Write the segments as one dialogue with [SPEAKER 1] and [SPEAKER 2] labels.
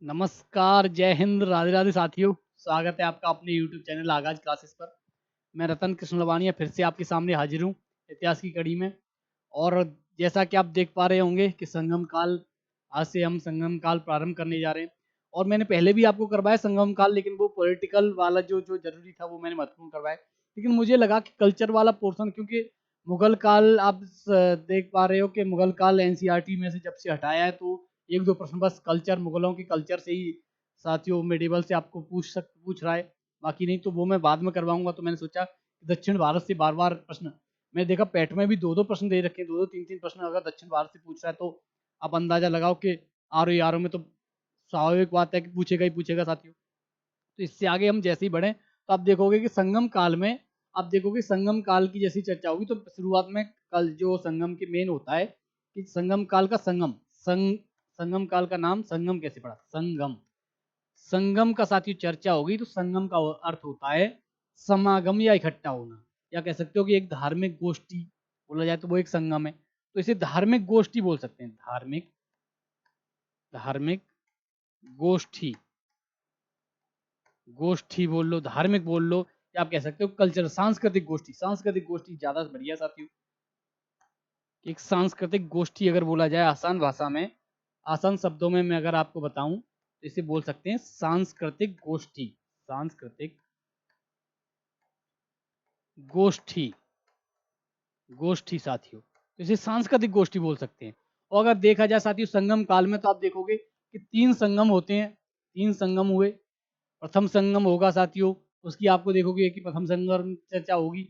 [SPEAKER 1] नमस्कार, जय हिंद, राधे राधे साथियों। स्वागत है आपका अपने यूट्यूब चैनल आगाज क्लासेस पर। मैं रतन कृष्ण लवानिया फिर से आपके सामने हाजिर हूँ इतिहास की कड़ी में। और जैसा कि आप देख पा रहे होंगे कि संगम काल, आज से हम संगम काल प्रारंभ करने जा रहे हैं। और मैंने पहले भी आपको करवाया संगम काल, लेकिन वो पॉलिटिकल वाला जो जो जरूरी था वो मैंने महत्वपूर्ण करवाया। लेकिन मुझे लगा कि कल्चर वाला पोर्शन, क्योंकि मुगल काल आप देख पा रहे हो कि मुगल काल एनसीईआरटी में से जब से हटाया है, तो एक दो प्रश्न बस कल्चर, मुगलों के कल्चर से ही साथियों मेडिवल से आपको पूछ रहा है। बाकी नहीं तो वो मैं बाद में करवाऊंगा। तो मैंने सोचा दक्षिण भारत से बार बार प्रश्न, मैं देखा पैट में भी दो दो प्रश्न दे रखे हैं, दो दो तीन तीन प्रश्न अगर दक्षिण भारत से पूछ रहा है, तो आप अंदाजा लगाओ कि आर में तो स्वाभाविक बात है कि पूछेगा ही पूछेगा साथियों। तो इससे आगे हम जैसे ही बढ़े, तो आप देखोगे कि संगम काल में, आप देखोगे संगम काल की जैसी चर्चा होगी, तो शुरुआत में कल जो संगम के मेन होता है कि संगम काल का संगम काल का नाम संगम कैसे पड़ा, संगम। संगम का साथियों चर्चा होगी, तो संगम का अर्थ होता है समागम या इकट्ठा होना, या कह सकते हो कि एक धार्मिक गोष्ठी बोला जाए तो वो एक संगम है। तो इसे धार्मिक गोष्ठी बोल सकते हैं, धार्मिक धार्मिक गोष्ठी, गोष्ठी बोल लो, धार्मिक बोल लो, या आप कह सकते हो कल्चर, सांस्कृतिक गोष्ठी। सांस्कृतिक गोष्ठी ज्यादा बढ़िया साथियों। एक सांस्कृतिक गोष्ठी अगर बोला जाए आसान भाषा में, आसान शब्दों में मैं अगर आपको बताऊं, तो इसे बोल सकते हैं सांस्कृतिक गोष्ठी। सांस्कृतिक गोष्ठी, गोष्ठी साथियों, तो इसे सांस्कृतिक गोष्ठी बोल सकते हैं। और अगर देखा जाए साथियों संगम काल में, तो आप देखोगे कि तीन संगम होते हैं, तीन संगम हुए। प्रथम संगम होगा साथियों, उसकी आपको देखोगे कि प्रथम संगम चर्चा होगी।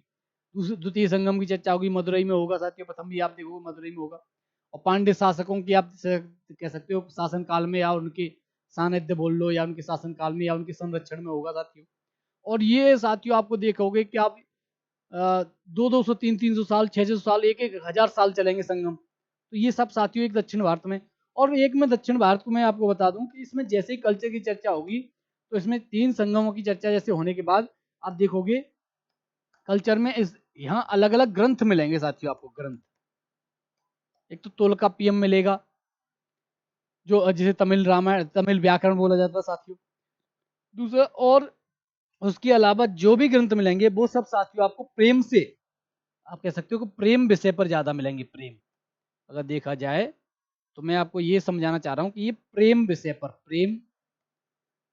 [SPEAKER 1] द्वितीय संगम की चर्चा होगी, मदुरई में होगा साथियों। प्रथम भी आप देखोगे मदुरई में होगा। और पांड्य शासकों की आप कह सकते हो शासन काल में, या उनके सानिध्य बोल लो, या उनके शासन काल में, या उनके संरक्षण में होगा साथियों। और ये साथियों आपको देखोगे कि आप दो दो सौ तीन तीन सौ साल, छह छह सौ साल, एक एक हजार साल चलेंगे संगम। तो ये सब साथियों एक दक्षिण भारत में। और एक में दक्षिण भारत को मैं आपको बता दूं कि इसमें जैसे ही कल्चर की चर्चा होगी, तो इसमें तीन संगमों की चर्चा जैसे होने के बाद आप देखोगे कल्चर में इस यहाँ अलग अलग ग्रंथ मिलेंगे साथियों आपको। ग्रंथ, एक तो तोलकाप्पियम मिलेगा, जो जिसे तमिल रामायण, तमिल व्याकरण बोला जाता है साथियों। दूसरा, और उसके अलावा जो भी ग्रंथ मिलेंगे वो सब साथियों आपको प्रेम से, आप कह सकते हो कि प्रेम विषय पर ज्यादा मिलेंगे। प्रेम अगर देखा जाए, तो मैं आपको ये समझाना चाह रहा हूँ कि ये प्रेम विषय पर, प्रेम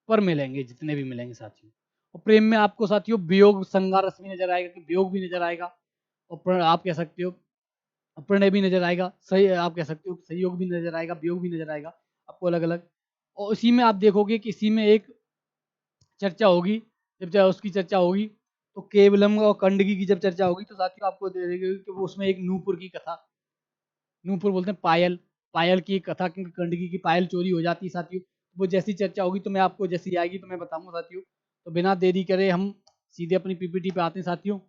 [SPEAKER 1] पर मिलेंगे जितने भी मिलेंगे साथियों। और प्रेम में आपको साथियों वियोग संगार रस भी नजर आएगा, कि वियोग भी नजर आएगा। और आप कह सकते हो प्रणय भी नजर आएगा, सही आप कह सकते हो सहयोग भी नजर आएगा, वियोग भी नजर आएगा आपको अलग अलग। और इसी में आप देखोगे कि इसी में एक चर्चा होगी, जब उसकी चर्चा होगी, तो केवलम और कंडगी की जब चर्चा होगी, तो साथियों आपको देखेंगे कि वो उसमें एक नूपुर की कथा, नूपुर बोलते हैं पायल, पायल की एक कथा, क्योंकि कंडगी की पायल चोरी हो जाती है साथियों। वो जैसी चर्चा होगी, तो मैं आपको जैसी आएगी तो मैं बताऊंगा साथियों। तो बिना देरी करे हम सीधे अपनी पीपीटी पे आते हैं साथियों।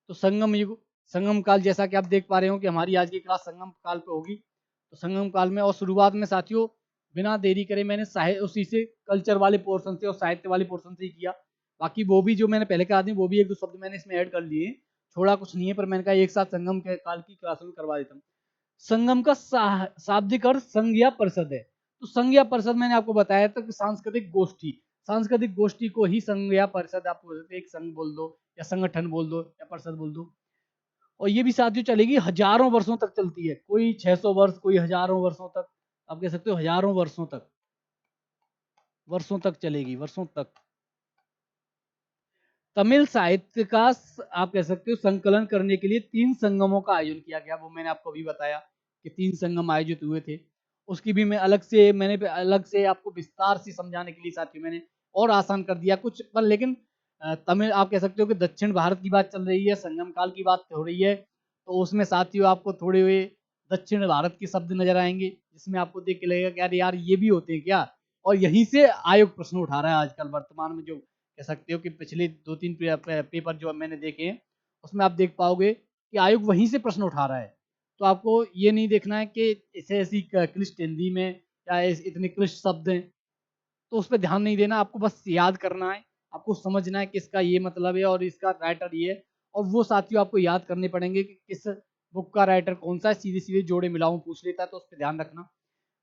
[SPEAKER 1] तो संगम युग, संगम काल, जैसा कि आप देख पा रहे हो कि हमारी आज की क्लास संगम काल पे होगी। तो संगम काल में, और शुरुआत में साथियों बिना देरी करे मैंने साहित्य उसी से, कल्चर वाले पोर्शन से और साहित्य वाले पोर्शन से ही किया। बाकी वो भी जो मैंने पहले कहा दी, वो भी एक दो शब्द मैंने इसमें ऐड कर लिए, छोड़ा कुछ नहीं है। पर मैंने कहा एक साथ संगम के काल की क्लास में करवा देता हूँ। संगम का शाब्दिक अर्थ संघ या परिषद है। तो संघ या परिषद मैंने आपको बताया था कि सांस्कृतिक गोष्ठी, सांस्कृतिक गोष्ठी को ही संघ या परिषद आप बोल सकते हैं। एक संघ बोल दो, या संगठन बोल दो, या परिषद बोल दो। और ये भी साथियों चलेगी हजारों वर्षों तक चलती है, कोई 600 वर्ष, कोई हजारों वर्षों तक, आप कह सकते हो हजारों वर्षों तक, वर्षों तक चलेगी, वर्षों तक। तमिल साहित्य का आप कह सकते हो संकलन करने के लिए तीन संगमों का आयोजन किया गया। वो मैंने आपको अभी बताया कि तीन संगम आयोजित हुए थे। उसकी भी मैं अलग से आपको विस्तार से समझाने के लिए साथियों मैंने और आसान कर दिया कुछ पर। लेकिन तमिल, आप कह सकते हो कि दक्षिण भारत की बात चल रही है, संगम काल की बात हो रही है, तो उसमें साथियों आपको थोड़े हुए दक्षिण भारत के शब्द नजर आएंगे, जिसमें आपको देख के लगेगा कि यार यार ये भी होते हैं क्या। और यहीं से आयोग प्रश्न उठा रहा है आजकल वर्तमान में। जो कह सकते हो कि पिछले दो तीन पेपर जो मैंने देखे हैं, उसमें आप देख पाओगे कि आयोग वहीं से प्रश्न उठा रहा है। तो आपको ये नहीं देखना है कि इसे ऐसी क्लिष्ट हिंदी में, या इतने क्लिष्ट शब्द हैं, तो उस पर ध्यान नहीं देना। आपको बस याद करना है, आपको समझना है कि इसका ये मतलब है और इसका राइटर ये है। और वो साथियों आपको याद करने पड़ेंगे कि किस बुक का राइटर कौन सा है। सीधे सीधे जोड़े मिलाऊं पूछ लेता है, तो उस पर ध्यान रखना।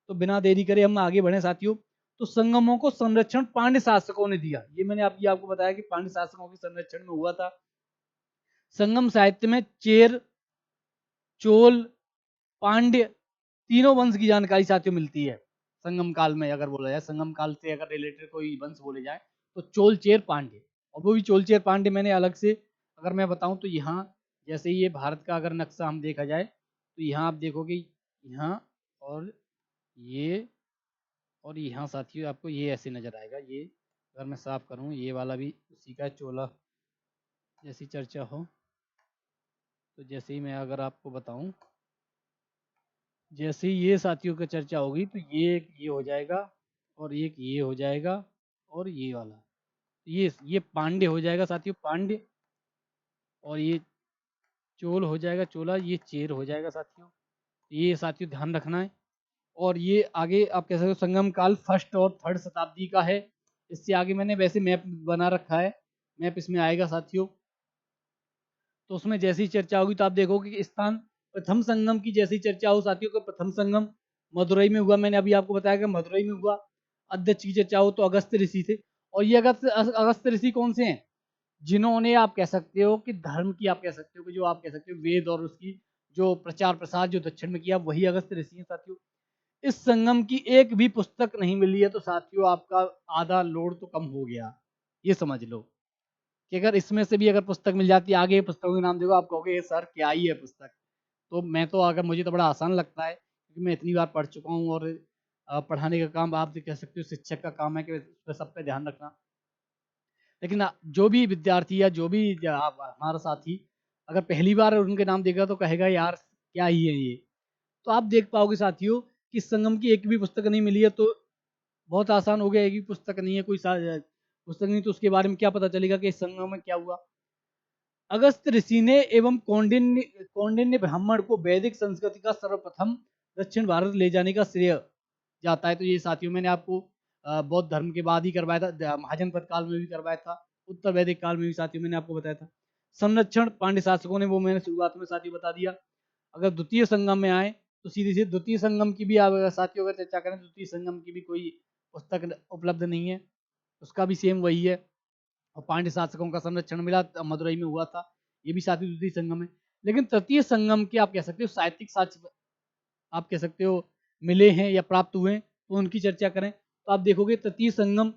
[SPEAKER 1] तो बिना देरी करे हम आगे बढ़े साथियों। तो संगमों को संरक्षण पांड्य शासकों ने दिया। ये मैंने आपको बताया कि पांड्य शासकों के संरक्षण में हुआ था। संगम साहित्य में चेर, चोल, पांड्य तीनों वंश की जानकारी साथियों मिलती है। संगम काल में अगर बोला जाए, संगम काल से अगर रिलेटेड कोई वंश बोले जाए तो चोल, चेर, पांड्य। और वो भी चोल, चेर, पांड्य मैंने अलग से अगर मैं बताऊं तो यहाँ जैसे ये भारत का अगर नक्शा हम देखा जाए तो यहाँ आप देखोगे यहाँ और ये और यहाँ साथियों आपको ये ऐसे नजर आएगा। ये अगर मैं साफ करूँ, ये वाला भी उसी का चोला जैसी चर्चा हो तो जैसे ही मैं अगर आपको बताऊं, जैसे ही ये साथियों की चर्चा होगी तो ये एक ये हो जाएगा और एक ये हो जाएगा और ये वाला ये पांड्य हो जाएगा साथियों, पांड्य। और ये चोल हो जाएगा, चोला। ये चेर हो जाएगा साथियों। ये साथियों ध्यान रखना है। और ये आगे आप कह सकते हो संगम काल फर्स्ट और थर्ड शताब्दी का है। इससे आगे मैंने वैसे मैप बना रखा है, मैप इसमें आएगा साथियों। तो उसमें जैसी चर्चा होगी तो आप देखोगे कि स्थान प्रथम संगम की जैसी चर्चा हो साथियों को, प्रथम संगम मदुरई में हुआ। मैंने अभी आपको बताया कि मदुरई में हुआ। अध्यक्ष की चर्चा हो तो अगस्त ऋषि थे। और ये अगस्त ऋषि कौन से हैं? जिन्होंने आप कह सकते हो कि धर्म की आप कह सकते हो कि जो आप कह सकते हो वेद और उसकी जो प्रचार प्रसार जो दक्षिण में किया वही अगस्त ऋषि हैं साथियों। इस संगम की एक भी पुस्तक नहीं मिली है तो साथियों आपका आधा लोड तो कम हो गया, ये समझ लो। कि अगर इसमें से भी अगर पुस्तक मिल जाती है, आगे पुस्तकों के नाम देखो, आप कहोगे ये सर क्या ही है पुस्तक। तो मैं तो अगर मुझे तो बड़ा आसान लगता है क्योंकि मैं इतनी बार पढ़ चुका हूँ। और पढ़ाने का काम आप कह सकते हो शिक्षक का काम है कि उस पे सब पे ध्यान रखना। लेकिन जो भी विद्यार्थी या जो भी हमारा साथी अगर पहली बार उनके नाम देगा तो कहेगा यार क्या ही है ये। तो आप देख पाओगे साथियों कि संगम की एक भी पुस्तक नहीं मिली है। तो बहुत आसान हो गया, एक भी पुस्तक नहीं है, कोई पुस्तक नहीं तो उसके बारे में क्या पता चलेगा कि इस संगम में क्या हुआ। अगस्त ऋषि ने एवं कौंडिन्य ब्राह्मण को वैदिक संस्कृति का सर्वप्रथम दक्षिण भारत ले जाने का श्रेय जाता है। तो ये साथियों मैंने आपको बौद्ध धर्म के बाद ही करवाया था, महाजनपद काल में भी करवाया था, उत्तर वैदिक काल में भी साथियों मैंने आपको बताया था। संरक्षण पांड्य शासकों ने, वो मैंने शुरुआत में साथियों बता दिया। अगर द्वितीय संगम में आए तो सीधी सी द्वितीय संगम की भी आप साथियों अगर चर्चा करें, द्वितीय संगम की भी कोई पुस्तक उपलब्ध नहीं है, उसका भी सेम वही है। और पांड्य शासकों का संरक्षण मिला मदुरई में हुआ था, ये भी साथी द्वितीय संगम है। लेकिन तृतीय संगम के आप कह सकते हो साहित्यिक साक्ष्य आप कह सकते हो मिले हैं या प्राप्त हुए हैं, तो उनकी चर्चा करें तो आप देखोगे तृतीय संगम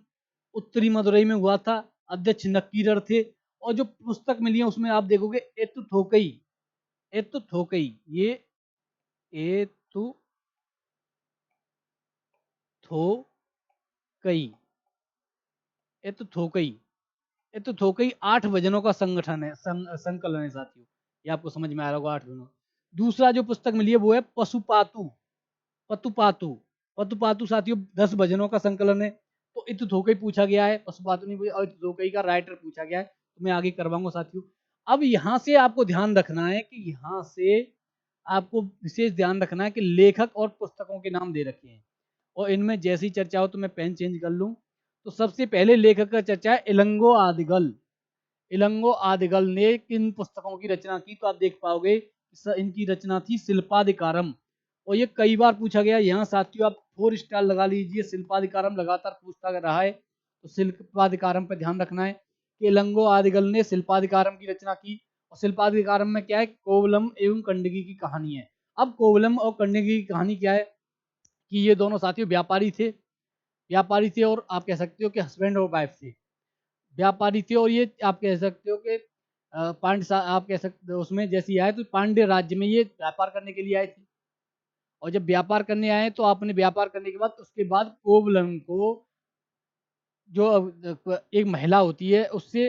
[SPEAKER 1] उत्तरी मदुरई में हुआ था, अध्यक्ष नक्कीरर थे। और जो पुस्तक मिली है उसमें आप देखोगे एतु थोकई, एतु थोकई, ये एतु थोकई, एतु थोकई, ये तो थोकई 8 वजनों का संगठन है, संकलन है साथियों। ये आपको समझ में आ रहा होगा 8 वजनों। दूसरा जो पुस्तक मिली है वो है पशुपातु, पतुपातु, पतुपातु साथियों 10 वजनों का संकलन है। तो इत थोकई पूछा गया है, पशुपातु नहीं पूछा, और इत थोकई का राइटर पूछा गया है। तो मैं आगे करवाऊंगा साथियों। अब यहाँ से आपको ध्यान रखना है कि यहाँ से आपको विशेष ध्यान रखना है कि लेखक और पुस्तकों के नाम दे रखे हैं और इनमें जैसी चर्चा हो तो मैं पेन चेंज कर लूँ। तो सबसे पहले लेखक का चर्चा है इलंगो आदिगल। इलंगो आदिगल ने किन पुस्तकों की रचना की तो आप देख पाओगे इनकी रचना थी शिल्पाधिकारम। और ये कई बार पूछा गया, यहाँ साथियों आप 4 स्टार लगा लीजिए, शिल्पाधिकारम लगातार पूछता रहा है। तो शिल्पाधिकारम पर ध्यान रखना है कि इलंगो आदिगल ने शिल्पाधिकारम की रचना की। और शिल्पाधिकारम में क्या है, कोवलम एवं कंडगी की कहानी है। अब कोवलम और कंडगी की कहानी क्या है कि ये दोनों साथियों व्यापारी थे और आप कह सकते हो कि हस्बैंड और वाइफ थे, व्यापारी थे। और ये आप कह सकते हो कि आप कह सकते हो उसमें जैसे आए तो पांड्य राज्य में ये व्यापार करने के लिए आए थे। और जब व्यापार करने आए तो आपने व्यापार करने के बाद उसके बाद कोवलम को जो एक महिला होती है उससे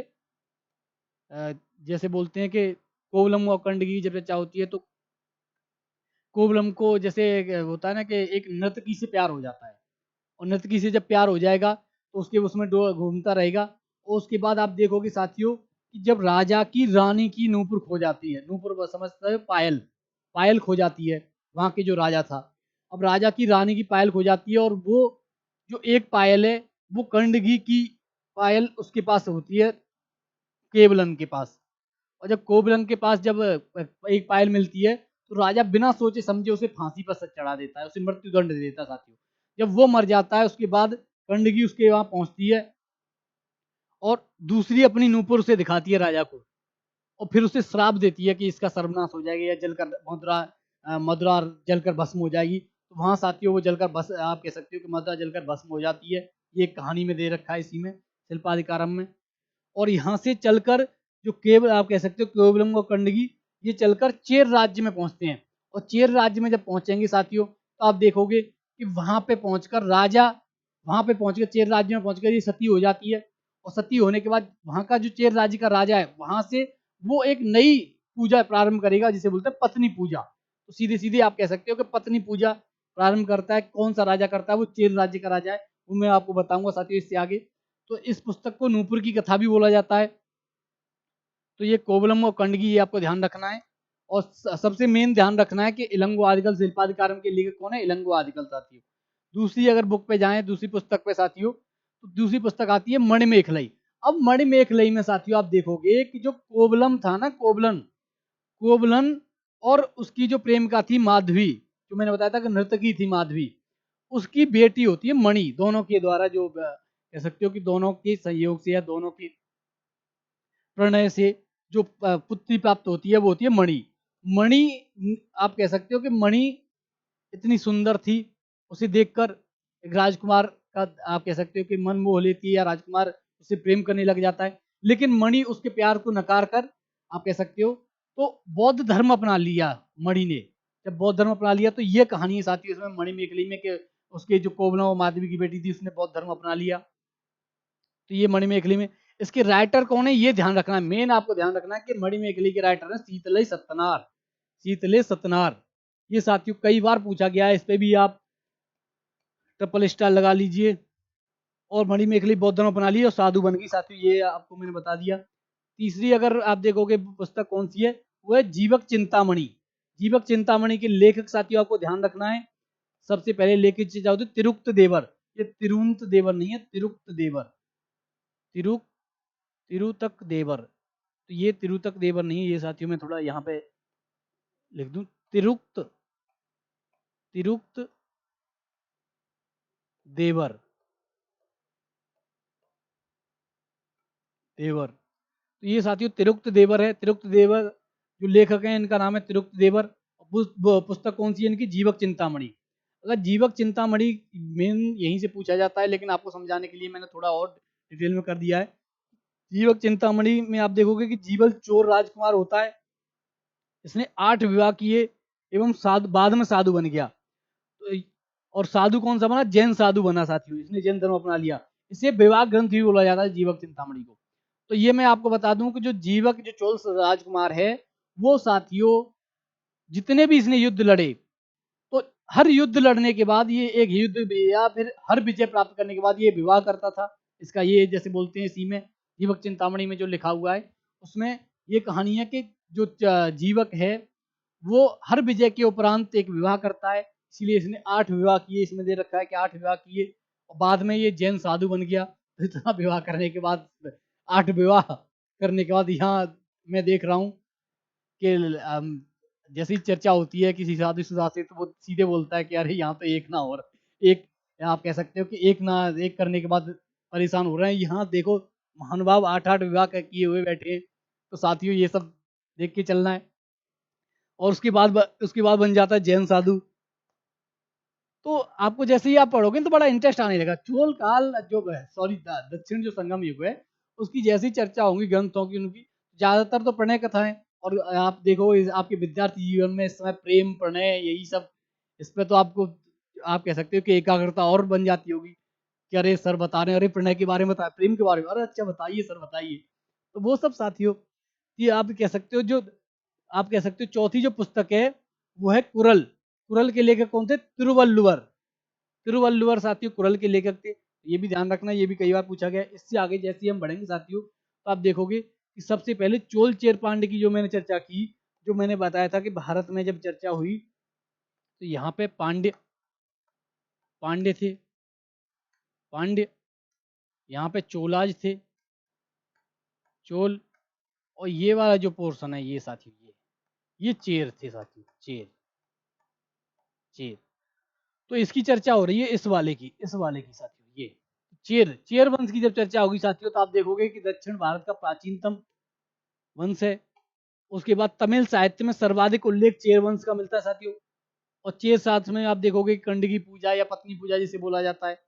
[SPEAKER 1] जैसे बोलते हैं कि कोवलम और कंडगी की जब चर्चा होती है तो कोवलम को जैसे होता है ना कि एक नर्तकी से प्यार हो जाता है। और नर्तकी से जब प्यार हो जाएगा तो उसके उसमें घूमता रहेगा। और उसके बाद आप देखोगे साथियों कि जब राजा की रानी की नूपुर खो जाती है, नूपुर समझते हो, पायल, पायल खो जाती है वहाँ के जो राजा था। अब राजा की रानी की पायल खो जाती है और वो जो एक पायल है वो कंडगी की पायल उसके पास होती है, केवलन के पास। और जब कोवलम के पास जब एक पायल मिलती है तो राजा बिना सोचे समझे उसे फांसी पर चढ़ा देता है, उसे मृत्यु दंड दे देता है साथियों। जब वो मर जाता है उसके बाद कण्डगी उसके वहां पहुंचती है और दूसरी अपनी नूपुर से दिखाती है राजा को और फिर उसे श्राप देती है कि इसका सर्वनाश हो जाएगा या जलकर मदरा जलकर भस्म हो जाएगी। तो वहां साथियों वो जलकर भस आप कह सकते हो कि मदरा जलकर भस्म हो जाती है। ये एक कहानी में दे रखा है इसी में शिल्पाधिकारम में। और यहाँ से चलकर जो केवल आप कह सकते हो केवलम और कण्डगी ये चलकर चेर राज्य में पहुंचते हैं। और चेर राज्य में जब पहुंचेंगे साथियों तो आप देखोगे कि वहां पे पहुंचकर राजा वहां पे पहुंचकर चेर राज्य में पहुंचकर ये सती हो जाती है। और सती होने के बाद वहां का जो चेर राज्य का राजा है वहां से वो एक नई पूजा प्रारंभ करेगा जिसे बोलते हैं पत्नी पूजा। तो सीधे सीधे आप कह सकते हो कि पत्नी पूजा प्रारंभ करता है। कौन सा राजा करता है? वो चेर राज्य का राजा है। वो मैं आपको बताऊंगा साथियों इससे आगे। तो इस पुस्तक को नूपुर की कथा भी बोला जाता है। तो ये कोवलम और कण्डगी ये आपको ध्यान रखना है। और सबसे मेन ध्यान रखना है कि इलंगो आदिकल शिल्पाधिकारम के लेखक कौन है? इलंगो आदिकल साथियों। दूसरी अगर बुक पे जाएं दूसरी पुस्तक पे साथियों तो दूसरी पुस्तक आती है मणिमेखलई। अब मणिमेखलई में साथियों आप देखोगे कि जो कोवलम था ना कोवलन कोवलन और उसकी जो प्रेमिका थी माधवी जो मैंने बताया था कि नर्तकी थी माधवी उसकी बेटी होती है मणि। दोनों के द्वारा जो कह सकते हो कि दोनों के संयोग से या दोनों के प्रणय से जो पुत्री प्राप्त होती है वो होती है मणि। मणि आप कह सकते हो कि मणि इतनी सुंदर थी उसे देखकर एक राजकुमार का आप कह सकते हो कि मन मोह लेती है या राजकुमार उससे प्रेम करने लग जाता है। लेकिन मणि उसके प्यार को नकार कर आप कह सकते हो तो बौद्ध धर्म अपना लिया मणि ने। जब बौद्ध धर्म अपना लिया तो ये कहानी है साथियों इसमें मणिमेखली में कि उसके जो कोवलम और माधवी की बेटी थी उसने बौद्ध धर्म अपना लिया। तो ये मणिमेखली में इसके राइटर कौन है ये ध्यान रखना है। मेन आपको ध्यान रखना है कि मणिमेखली के राइटर है शीतलई सत्तनार। शीतले सत्तनार ये साथियों कई बार पूछा गया है। इस पे भी आप ट्रिपल स्टार लगा लीजिए। और मणिमेखली बौद्ध धर्म अपना ली और साधु बन गई साथियों ये आपको मैंने बता दिया। तीसरी अगर आप देखोगे पुस्तक कौन सी है वो है जीवक चिंतामणि। जीवक चिंतामणि के लेखक साथियों आपको ध्यान रखना है। सबसे पहले लेखक जाओ तो तिरुक्त देवर। ये तिरुंत देवर नहीं है तिरुक्त देवर। तिरु तिरुतक देवर। तो ये तिरुतक देवर नहीं है ये साथियों में थोड़ा यहाँ पे लिख दूं तिरुक्त तिरुक्त देवर देवर। तो ये साथियों तिरुक्त देवर है। तिरुक्त देवर जो लेखक हैं इनका नाम है तिरुक्त देवर। पुस्तक कौन सी है इनकी? जीवक चिंतामणि। अगर जीवक चिंतामणि मेन यहीं से पूछा जाता है लेकिन आपको समझाने के लिए मैंने थोड़ा और डिटेल में कर दिया है। जीवक चिंतामणि में आप देखोगे कि जीवल चोर राजकुमार होता है। इसने 8 विवाह किए एवं साधु बाद में साधु बन गया। तो और साधु कौन सा बना? जैन साधु बना साथियों। इसने जैन धर्म अपना लिया। इसे विवाह ग्रंथ भी बोला जाता है जीवक चिंतामणि को। तो ये मैं आपको बता दूं कि जो जीवक जो चोल राजकुमार है वो साथियों जितने भी इसने युद्ध लड़े तो हर युद्ध लड़ने के बाद ये एक युद्ध या फिर हर विजय प्राप्त करने के बाद ये विवाह करता था। इसका ये जैसे बोलते हैं इसी में जीवक चिंतामणि में जो लिखा हुआ है उसमें ये कहानी है कि जो जीवक है वो हर विजय के उपरांत एक विवाह करता है। इसीलिए इसने 8 विवाह किए। इसमें दे रखा है कि 8 विवाह किए और बाद में ये जैन साधु बन गया। तो इतना विवाह करने के बाद 8 विवाह करने के बाद यहाँ मैं देख रहा हूँ कि जैसी चर्चा होती है किसी शादीशुदा से तो वो सीधे बोलता है कि अरे यहाँ तो एक ना और एक आप कह सकते हो कि एक ना एक करने के बाद परेशान हो रहे हैं। यहाँ देखो महानुभाव 8-8 विवाह किए हुए बैठे हैं। तो साथियों ये सब देख के चलना है। और उसके बाद बन जाता है जैन साधु। तो आपको जैसे ही आप पढ़ोगे तो बड़ा इंटरेस्ट आने लगा। चोल काल जो सॉरी दक्षिण जो संगम युग है उसकी जैसी चर्चा होगी ग्रंथों की उनकी ज्यादातर तो प्रणय कथाएं। और आप देखो आपके विद्यार्थी जीवन में इस समय प्रेम प्रणय यही सब इस पे तो आपको आप कह सकते हो कि एकाग्रता और बन जाती होगी कि अरे सर बता रहे हैं अरे प्रणय के बारे में बताया प्रेम के बारे में अरे अच्छा बताइए सर बताइए। तो वो सब साथियों ये आप कह सकते हो जो आप कह सकते हो चौथी जो पुस्तक है वो है कुरल। कुरल के लेखक कौन थे? तिरुवल्लुवर। तिरुवल्लुवर साथियों कुरल के लेखक थे। ये भी ध्यान रखना ये भी कई बार पूछा गया है। इससे आगे जैसे ही हम बढ़ेंगे साथियों तो आप देखोगे कि सबसे पहले चोल चेर पांड्य की जो मैंने चर्चा की जो मैंने बताया था कि भारत में जब चर्चा हुई तो यहाँ पे पांड्य पांड्य थे पांड्य यहाँ पे चोलाज थे चोल। और ये वाला जो पोर्शन है ये साथियों ये चेर थे साथियों चेर चेर। तो इसकी चर्चा हो रही है इस वाले की साथियों ये चेर वंश की जब चर्चा होगी साथियों तो आप देखोगे कि दक्षिण भारत का प्राचीनतम वंश है। उसके बाद तमिल साहित्य में सर्वाधिक उल्लेख चेर वंश का मिलता है साथियों। और चेर साथ में आप देखोगे कंड की पूजा या पत्नी पूजा जिसे बोला जाता है,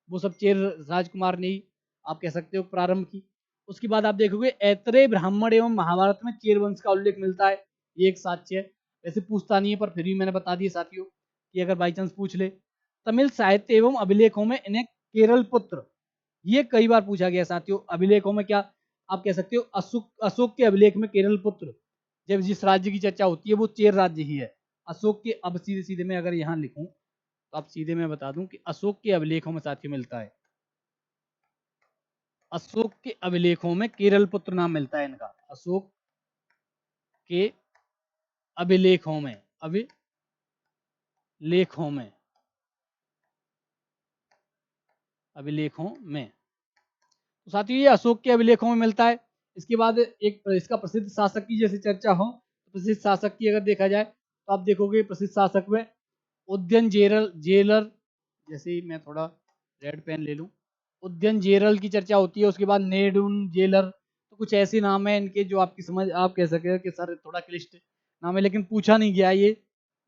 [SPEAKER 1] वो सब चेर राजकुमार ने ही आप कह सकते हो प्रारंभ की। उसके बाद आप देखोगे ऐतरेय ब्राह्मण एवं महाभारत में चेर वंश का उल्लेख मिलता है। ये एक साक्ष्य है, वैसे पूछता नहीं है पर फिर भी मैंने बता दिया साथियों कि अगर बाई चांस पूछ ले। तमिल साहित्य एवं अभिलेखों में इन्हें केरल पुत्र, ये कई बार पूछा गया साथियों। अभिलेखों में क्या आप कह सकते हो, अशोक के अभिलेख में केरल पुत्र, जब जिस राज्य की चर्चा होती है वो चेर राज्य ही है। अशोक के, अब सीधे सीधे मैं अगर यहाँ लिखूं तो आप सीधे मैं बता दूं कि अशोक के अभिलेखों में साथियों मिलता है, अशोक के अभिलेखों में केरल पुत्र नाम मिलता है इनका। अशोक के अभिलेखों में, अभिलेखों में, अभिलेखों में, तो साथियों ये अशोक के अभिलेखों में मिलता है। इसके बाद एक इसका प्रसिद्ध शासक की जैसे चर्चा हो तो प्रसिद्ध शासक की अगर देखा जाए तो आप देखोगे प्रसिद्ध शासक में उद्यन जेलर, जैसे ही मैं थोड़ा रेड पेन ले लूं, उद्यन जेरल की चर्चा होती है। उसके बाद नेडुन जेलर, तो कुछ ऐसे नाम है इनके जो आपकी समझ आप कह सके कि सर थोड़ा क्लिष्ट नाम है, लेकिन पूछा नहीं गया ये।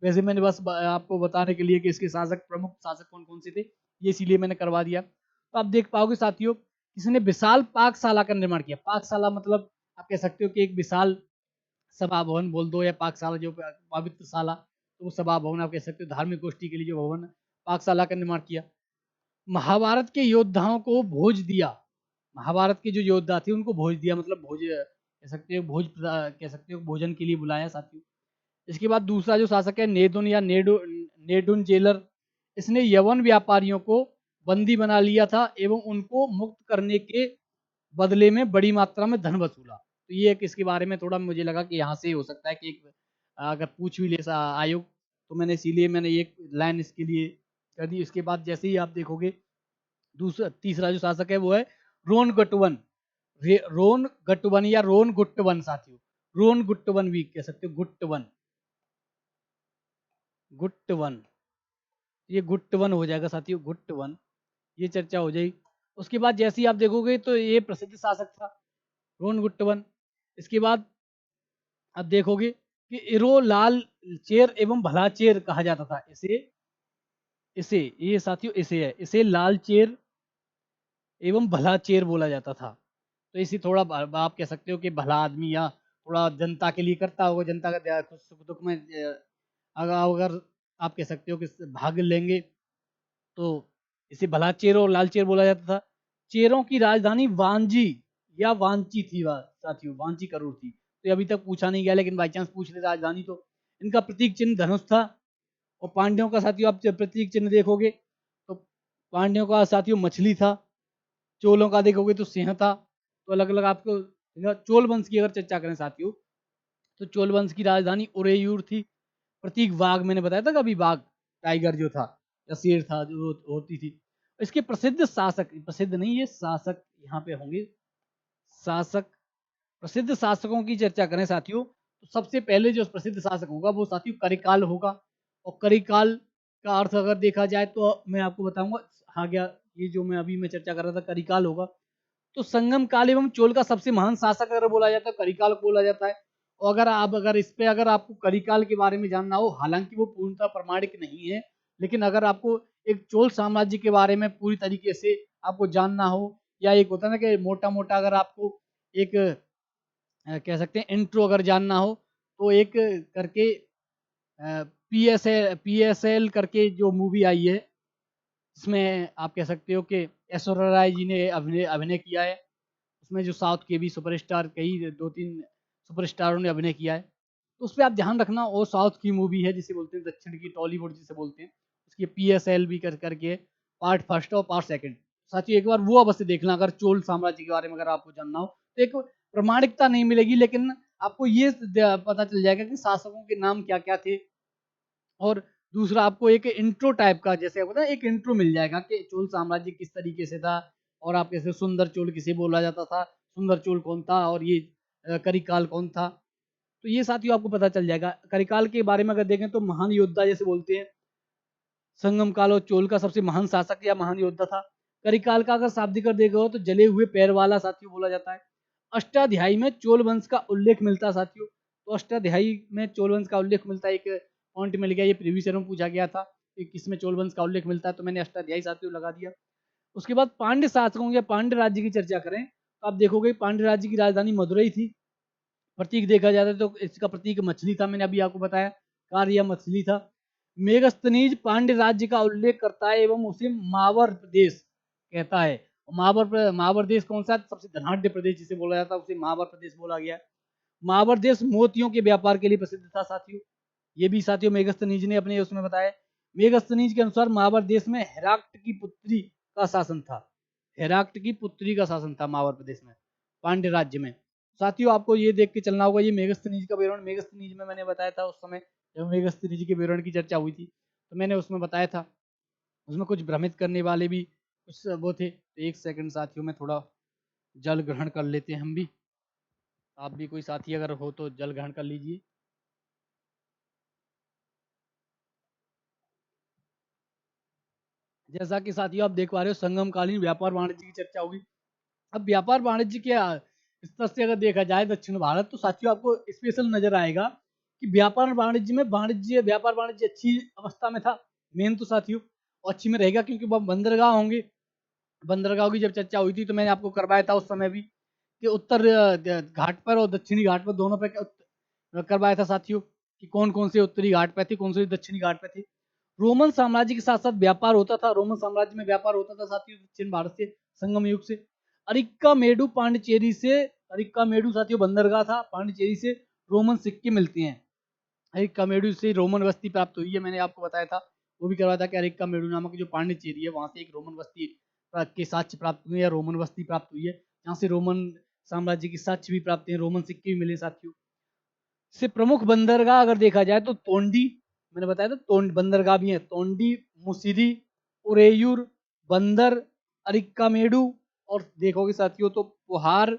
[SPEAKER 1] वैसे मैंने बस आपको बताने के लिए कि इसके शासक, प्रमुख शासक कौन कौन से थे, ये इसीलिए मैंने करवा दिया। तो आप देख पाओगे साथियों किसने विशाल पाकशाला का निर्माण किया। पाकशाला मतलब आप कह सकते हो कि एक विशाल सभा भवन बोल दो, या पाकशाला जो पवित्र शाला, तो वो सभा भवन आप कह सकते हो, धार्मिक गोष्ठी के लिए जो भवन पाकशाला का निर्माण किया। महाभारत के योद्धाओं को भोज दिया, महाभारत के जो योद्धा थे उनको भोज दिया, मतलब भोज कह सकते हो, कह सकते हो भोजन के लिए बुलाया साथियों। इसके बाद दूसरा जो शासक है नेदुन या नेडुन जेलर, इसने यवन व्यापारियों को बंदी बना लिया था एवं उनको मुक्त करने के बदले में बड़ी मात्रा में धन वसूला। तो ये एक इसके बारे में थोड़ा मुझे लगा कि यहाँ से हो सकता है कि एक अगर पूछ भी ले आयोग, तो मैंने इसीलिए मैंने एक लाइन इसके लिए कर दी। इसके बाद जैसे ही आप देखोगे दूसरा तीसरा जो शासक है वो है रोन गटवन, रोन गटवन या रोन गुट्टवन साथियों, रोन गुट्टवन भी कह सकते हो, गुट्टवन, गुट्टवन, ये गुट्टवन हो जाएगा साथियों, गुट्टवन, ये चर्चा हो जाएगी। उसके बाद जैसे ही आप देखोगे तो ये प्रसिद्ध शासक था रोन गुट्टवन। इसके बाद आप देखोगे कि इरो लाल चेर एवं भला चेर कहा जाता था इसे, इसे ये साथियों इसे है, इसे लाल चेर एवं भला चेर बोला जाता था। तो इसी थोड़ा आप कह सकते हो कि भला आदमी या थोड़ा जनता के लिए करता होगा, जनता का सुख दुख में अगर अगर आप कह सकते हो कि भाग लेंगे तो इसे भला चेर और लाल चेर बोला जाता था। चेरों की राजधानी वांजी या वांची थी, साथियों वांची करूर थी। तो ये अभी तक पूछा नहीं गया, लेकिन बाई चांस पूछ ले राजधानी तो। इनका प्रतीक चिन्ह धनुष था। और पांड्यों का साथियों आप प्रतीक चिन्ह देखोगे तो पांड्यों का साथियों मछली था, चोलों का देखोगे तो सिंह था। तो अलग अलग आपको चोल वंश की अगर चर्चा करें साथियों तो चोल वंश की राजधानी उरेयूर थी। प्रतीक वाघ, मैंने बताया था कभी बाघ, टाइगर जो था या शेर था जो होती थी। इसके प्रसिद्ध शासक, प्रसिद्ध नहीं ये शासक यहाँ पे होंगे, शासक, प्रसिद्ध शासकों की चर्चा करें साथियों तो सबसे पहले जो प्रसिद्ध शासक होगा वो साथियों करिकाल होगा। और करिकाल का अर्थ अगर देखा जाए तो मैं आपको बताऊंगा, हाँ गया ये जो मैं अभी मैं चर्चा कर रहा था करिकाल होगा। तो संगम काल एवं चोल का सबसे महान शासक अगर बोला जाता है करिकाल को बोला जाता है। और अगर आप अगर इस पे अगर आपको करिकाल के बारे में जानना हो, हालांकि वो पूर्णतः प्रमाणिक नहीं है, लेकिन अगर आपको एक चोल साम्राज्य के बारे में पूरी तरीके से आपको जानना हो, या एक होता है ना कि मोटा मोटा अगर आपको एक कह सकते हैं इंट्रो अगर जानना हो, तो एक करके पी एस एल करके जो मूवी आई है इसमें आप कह सकते हो कि ऐश्वर्या राय जी ने अभिनय अभिनय किया है। उसमें जो साउथ के भी सुपरस्टार, कई दो तीन सुपरस्टारों ने अभिनय किया है। तो उस पर आप ध्यान रखना, वो साउथ की मूवी है जिसे बोलते हैं दक्षिण की टॉलीवुड जिसे बोलते हैं। उसकी PSL भी करके पार्ट फर्स्ट और पार्ट सेकंड, साथियों एक बार वो अवश्य देखना अगर चोल साम्राज्य के बारे में अगर आपको जानना हो। तो एक प्रमाणिकता नहीं मिलेगी, लेकिन आपको ये पता चल जाएगा कि शासकों के नाम क्या क्या थे। और दूसरा आपको एक इंट्रो टाइप का, जैसे होता है एक इंट्रो मिल जाएगा कि चोल साम्राज्य किस तरीके से था, और आप कैसे सुंदर चोल किसे बोला जाता था, सुंदर चोल कौन था, और ये करिकाल कौन था। तो ये साथियों आपको पता चल जाएगा। करिकाल के बारे में अगर देखें तो महान योद्धा जैसे बोलते हैं, संगम काल और चोल का सबसे महान शासक या महान योद्धा था। करिकाल का अगर शाब्दिक अर्थ देखा हो तो जले हुए पैर वाला साथियों बोला जाता है। अष्टाध्यायी में चोल वंश का उल्लेख मिलता है साथियों। तो अष्टाध्यायी में चोल वंश का उल्लेख मिलता है, एक पॉइंट मिल गया, ये प्रीवियस ईयर में पूछा गया था कि किसमें चोल वंश का उल्लेख मिलता है, तो मैंने अष्टाध्यायी साथियों लगा दिया। उसके बाद पांड्य शासकों या पांड्य राज्य की चर्चा करें तो आप देखोगे पांड्य राज्य की राजधानी मदुरई थी। प्रतीक देखा जाता है तो इसका प्रतीक मछली था, मैंने अभी आपको बताया, कार्य या मछली था। मेगस्थनीज पांड्य राज्य का उल्लेख करता है एवं उसे मावर प्रदेश कहता है। मावर देश कौन सा है? सबसे धनाढ़ प्रदेश जिसे बोला जाता है उसे मावर प्रदेश बोला गया है। मावर देश मोतियों के व्यापार के लिए प्रसिद्ध था साथियों। ये भी साथियों मेगस्थनीज ने अपने उसमें बताया। मेगस्थनीज के अनुसार मावर देश में हेराक्ट की पुत्री का शासन था। हेराक्ट की पुत्री का शासन था मावर प्रदेश में, पांड्य राज्य में। साथियों आपको ये देख के चलना होगा, ये मेगस्थनीज का विवरण, मेगस्थनीज में मैंने बताया था उस समय जब मेगस्थनीज के विवरण की चर्चा हुई थी, तो मैंने उसमें बताया था उसमें कुछ भ्रमित करने वाले भी कुछ वो थे। तो एक सेकंड साथियों में थोड़ा जल ग्रहण कर लेते हैं हम भी। आप भी कोई साथी अगर हो तो जल ग्रहण कर लीजिए। जैसा कि साथियों आप देख पा रहे हो संगमकालीन व्यापार वाणिज्य की चर्चा होगी। अब व्यापार वाणिज्य के स्तर से अगर देखा जाए दक्षिण भारत, तो साथियों आपको स्पेशल नजर आएगा कि व्यापार वाणिज्य में व्यापार वाणिज्य अच्छी अवस्था में था मेन तो साथियों, और अच्छी में रहेगा क्योंकि वह बंदरगाह होंगे। बंदरगाह की जब चर्चा हुई थी तो मैंने आपको करवाया था उस समय भी कि उत्तर घाट पर और दक्षिणी घाट पर दोनों पे करवाया था साथियों कि कौन कौन से उत्तरी घाट पे थे, कौन से दक्षिणी घाट पे थे। रोमन साम्राज्य के साथ साथ व्यापार होता था, रोमन साम्राज्य में व्यापार होता था साथियों दक्षिण भारत से संगम युग से। अरिक्का मेडु पांडिचेरी से, अरिक्का मेडु साथियों बंदरगाह था, पांडिचेरी से रोमन सिक्के मिलते हैं। अरिक्का मेडु से रोमन बस्ती प्राप्त हुई है, मैंने आपको बताया था वो भी करवाया था कि अरिक्का मेडु नामक जो पांडिचेरी है वहां से एक रोमन बस्ती के साक्ष्य प्राप्त हुए या रोमन बस्ती प्राप्त हुई है, जहाँ से रोमन साम्राज्य की साक्ष्य भी प्राप्त हुए, रोमन सिक्के भी मिले साथियों। से प्रमुख बंदरगाह अगर देखा जाए तो तोंडी, मैंने बताया था तोंड बंदरगाह भी है, तोंडी, मुसिरी, उरेयूर, बंदर, अरिक्कामेडु, और देखोगे साथियों तो पुहार,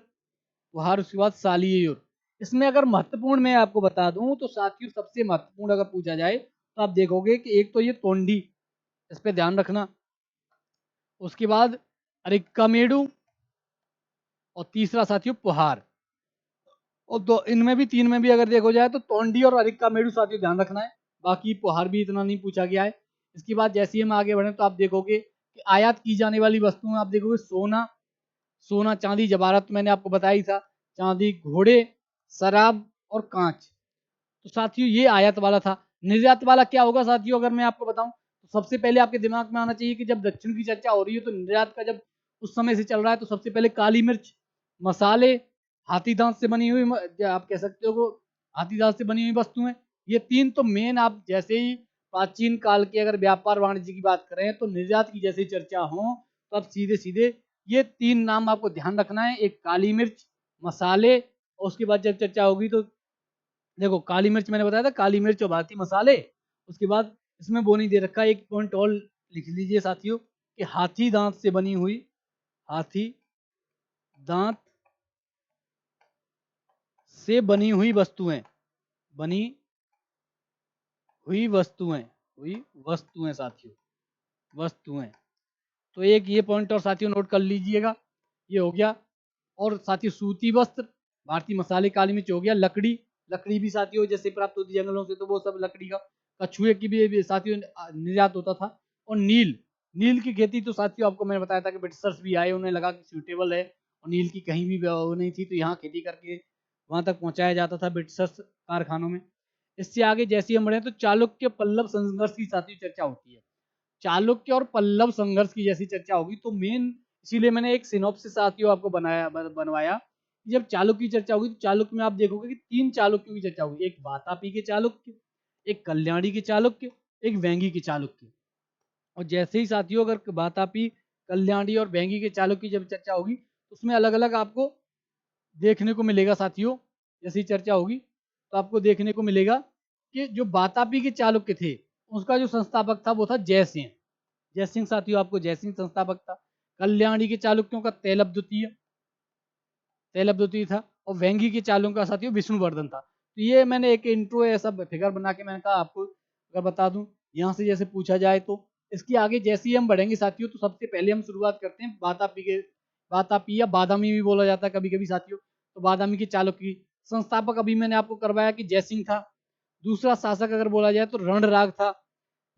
[SPEAKER 1] पुहार उसके बाद सालियूर। इसमें अगर महत्वपूर्ण मैं आपको बता दूं तो साथियों सबसे महत्वपूर्ण अगर पूछा जाए तो आप देखोगे कि एक तो ये तोंडी, इस पे ध्यान रखना, उसके बाद अरिक्कामेडु, और तीसरा साथियों पुहार। और दो इनमें भी तीन में भी अगर देखो जाए तो तोंडी और अरिक्का मेडू साथियों ध्यान रखना है, बाकी पुहार भी इतना नहीं पूछा गया है। इसके बाद जैसे ही हम आगे बढ़े तो आप देखोगे कि आयात की जाने वाली वस्तुएं आप देखोगे सोना, सोना चांदी जवाहरात तो मैंने आपको बताया ही था, चांदी, घोड़े, शराब और कांच। तो साथियों ये आयात वाला था। निर्यात वाला क्या होगा साथियों अगर मैं आपको बताऊं तो सबसे पहले आपके दिमाग में आना चाहिए कि जब दक्षिण की चर्चा हो रही है तो निर्यात का जब उस समय से चल रहा है तो सबसे पहले काली मिर्च, मसाले, हाथी दांत से बनी हुई आप कह सकते हो हाथी दांत से बनी हुई वस्तुएं, ये तीन तो मेन। आप जैसे ही प्राचीन काल के अगर व्यापार वाणिज्य की बात करें तो निर्यात की जैसे चर्चा हो तो अब सीधे सीधे ये तीन नाम आपको ध्यान रखना है, एक काली मिर्च, मसाले, और उसके बाद जब चर्चा होगी तो देखो काली मिर्च मैंने बताया था, काली मिर्च और भारतीय मसाले। उसके बाद इसमें वो नहीं दे रखा, एक पॉइंट और लिख लीजिए साथियों कि हाथी दांत से बनी हुई, हाथी दांत से बनी हुई वस्तुएं, बनी हुई वस्तुएं, हुई वस्तुएं साथियों, वस्तुएं। तो एक ये पॉइंट और साथियों नोट कर लीजिएगा, ये हो गया। और साथियों सूती वस्त्र, भारतीय मसाले, काली मिर्च हो गया। लकड़ी, लकड़ी भी साथियों जैसे प्राप्त होती है जंगलों से तो वो सब लकड़ी का, कछुए की भी साथियों निर्यात होता था। और नील, नील की खेती तो साथियों आपको मैंने बताया था कि ब्रिटिशर्स भी आए, उन्हें लगा कि सूटेबल है और नील की कहीं भी वो नहीं थी तो यहाँ खेती करके वहां तक पहुंचाया जाता था ब्रिटिशर्स कारखानों में। इससे आगे जैसे हम बढ़े तो चालुक्य पल्लव संघर्ष की साथियों चर्चा होती है। चालुक्य और पल्लव संघर्ष की जैसी चर्चा होगी तो मेन, इसीलिए मैंने एक सिनॉप्सिस साथियों आपको बनवाया। जब चालुक्य की चर्चा होगी तो चालुक्य में आप देखोगे कि तीन चालुक्यों की चर्चा होगी, एक वातापी के चालुक्य, एक कल्याणी के चालुक्य, एक वेंगी के चालुक्य। और जैसे ही साथियों अगर वातापी, कल्याणी और वेंगी के चालुक्य की जब चर्चा होगी तो उसमें अलग अलग आपको देखने को मिलेगा साथियों। जैसी चर्चा होगी तो आपको देखने को मिलेगा कि जो वातापी के चालुक्य थे उसका जो संस्थापक था वो था जयसिंह। जयसिंह साथियों आपको जयसिंह संस्थापक था। कल्याणी के चालुक्यों का तैलब द्वितीय, तैलब द्वितीय था। और वेंगी के चालुक्यों का साथियों विष्णुवर्धन था। तो ये मैंने एक इंट्रो ऐसा फिगर बना के मैंने कहा आपको अगर बता दूं, यहाँ से जैसे पूछा जाए तो इसके आगे जैसे ही हम बढ़ेंगे साथियों, तो सबसे पहले हम शुरुआत करते हैं वातापी या बादामी भी बोला जाता है कभी कभी साथियों। तो बादामी के चालुक्य की संस्थापक अभी मैंने आपको करवाया कि जयसिंह था। दूसरा शासक अगर बोला जाए तो रणराग था।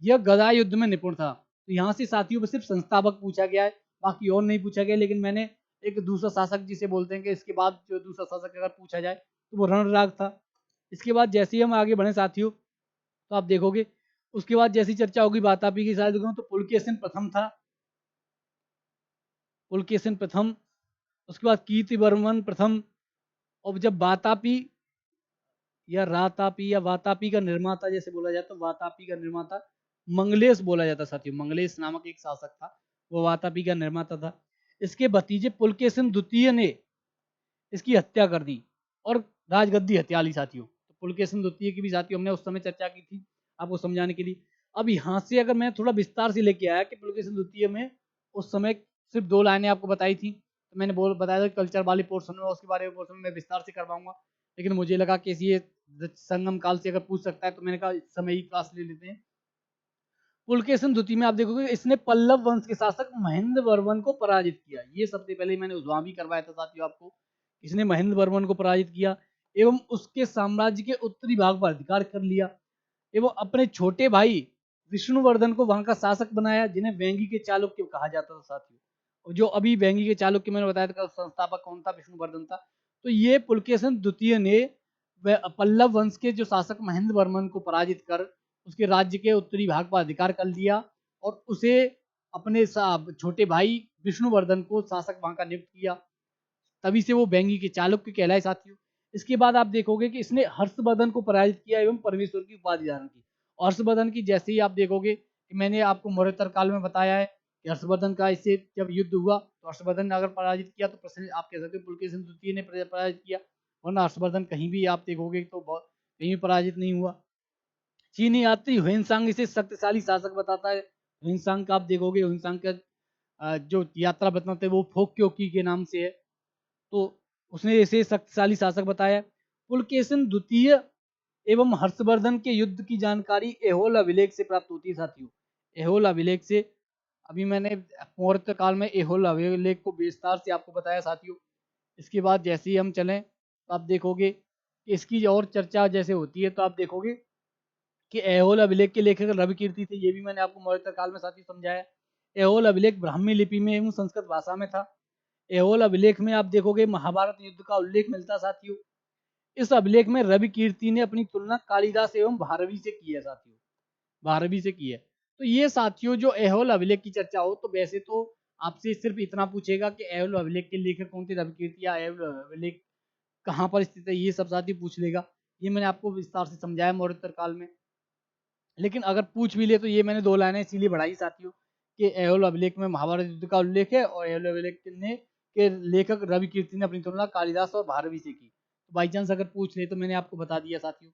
[SPEAKER 1] यह गदा युद्ध में निपुण था। तो यहाँ से साथियों सिर्फ संस्थापक पूछा गया है, बाकी और नहीं पूछा गया। लेकिन मैंने एक दूसरा शासक जिसे बोलते हैं कि इसके बाद जो दूसरा शासक अगर पूछा जाए तो वो रणराग था। इसके बाद जैसे ही हम आगे बढ़े साथियों, तो आप देखोगे उसके बाद जैसी चर्चा होगी वातापी की शायद तो पुलकेशिन प्रथम था। पुलकेशिन प्रथम, उसके बाद कीर्तिवर्मन प्रथम। और जब वातापी या रातापी या वातापी का निर्माता जैसे बोला जाता, तो वातापी का निर्माता मंगलेश बोला जाता साथियों। मंगलेश नामक एक शासक था, वो वातापी का निर्माता था। इसके भतीजे पुलकेशिन द्वितीय ने इसकी हत्या कर दी और राजगद्दी हत्या ली साथियों। तो पुलकेशिन द्वितीय की भी साथियों हमने उस समय चर्चा की थी आपको समझाने के लिए। अब यहाँ से अगर मैं थोड़ा विस्तार से लेके आया कि पुलकेशिन द्वितीय में उस समय सिर्फ 2 लाइनें आपको बताई थी। तो मैंने बताया था कल्चर वाले पोर्शन में उसके बारे में पोर्शन में मैं विस्तार से करवाऊंगा। लेकिन मुझे लगा कि ये संगम काल से अगर पूछ सकता है तो मैंने कहा इस समय ही क्लास ले लेते हैं। पुलकेशिन द्वितीय में आप देखोगे इसने पल्लव वंश के शासक महेंद्र वर्मन को पराजित किया। ये सबसे पहले मैंने वहां भी करवाया था साथियों आपको। इसने महेंद्र वर्मन को पराजित किया एवं उसके साम्राज्य के उत्तरी भाग पर अधिकार कर लिया एवं अपने छोटे भाई विष्णुवर्धन को वहां का शासक बनाया, जिन्हें वेंगी के चालुक्य कहा जाता था साथियों। और जो अभी वेंगी के चालुक्य मैंने बताया था संस्थापक कौन था, विष्णुवर्धन था। तो ये पुलकेशिन द्वितीय ने पल्लव वंश के जो शासक महेंद्र वर्मन को पराजित कर उसके राज्य के उत्तरी भाग पर अधिकार कर लिया और उसे अपने छोटे भाई विष्णुवर्धन को शासक वहां का नियुक्त किया। तभी से वो वेंगी के चालुक्य कहलाए साथियों। इसके बाद आप देखोगे कि इसने हर्षवर्धन को पराजित किया एवं परमेश्वर की उपाधि धारण की। हर्षवर्धन की जैसे ही आप देखोगे कि मैंने आपको मौर्योत्तर काल में बताया है कि हर्षवर्धन का इससे जब युद्ध हुआ तो हर्षवर्धन ने अगर पराजित किया तो प्रश्न आप कह सकते हो पुलकेशिन द्वितीय ने पराजित किया, वरना हर्षवर्धन कहीं भी आप देखोगे तो कहीं भी पराजित नहीं हुआ। चीनी यात्री ह्वेनसांग इसे शक्तिशाली शासक बताता है। ह्वेनसांग का आप देखोगे, ह्वेनसांग का जो यात्रा बताते हैं वो फोक्योकी के नाम से है। तो उसने इसे शक्तिशाली शासक बताया। पुलकेशिन द्वितीय एवं हर्षवर्धन के युद्ध की जानकारी एहोल अभिलेख से प्राप्त होती है साथियों। एहोल अभिलेख से, अभी मैंने मौर्य काल में एहोल अभिलेख को विस्तार से आपको बताया साथियों। इसके बाद जैसे ही हम चलें तो आप देखोगे कि इसकी और चर्चा जैसे होती है तो आप देखोगे कि एहोल अभिलेख के लेखक रवि कीर्ति थे। ये भी मैंने आपको मौर्योत्तर काल में साथियों समझाया। एहोल अभिलेख ब्राह्मी लिपि में एवं संस्कृत भाषा में था। एहोल अभिलेख में आप देखोगे महाभारत युद्ध का उल्लेख मिलता साथियों। इस अभिलेख में रवि कीर्ति ने अपनी तुलना कालिदास एवं भारवी से की है साथियों, भारवी से की है। तो ये साथियों जो एहोल अभिलेख की चर्चा हो तो वैसे तो आपसे सिर्फ इतना पूछेगा कि एहोल अभिलेख के लेखक कौन थे, रवि कीर्ति, या एहोल अभिलेख कहाँ पर स्थित है, ये सब साथी पूछ लेगा। ये मैंने आपको विस्तार से समझाया मौर्योत्तर काल में। लेकिन अगर पूछ भी ले तो ये मैंने 2 लाइनें इसीलिए बढ़ाई साथियों कि एहोल अभिलेख में महाभारत युद्ध का उल्लेख है और एहोल अभिलेख ने के लेखक रवि कीर्ति ने अपनी तुलना कालिदास और भारवी से की। तो बाई चांस अगर पूछ ले तो मैंने आपको बता दिया साथियों।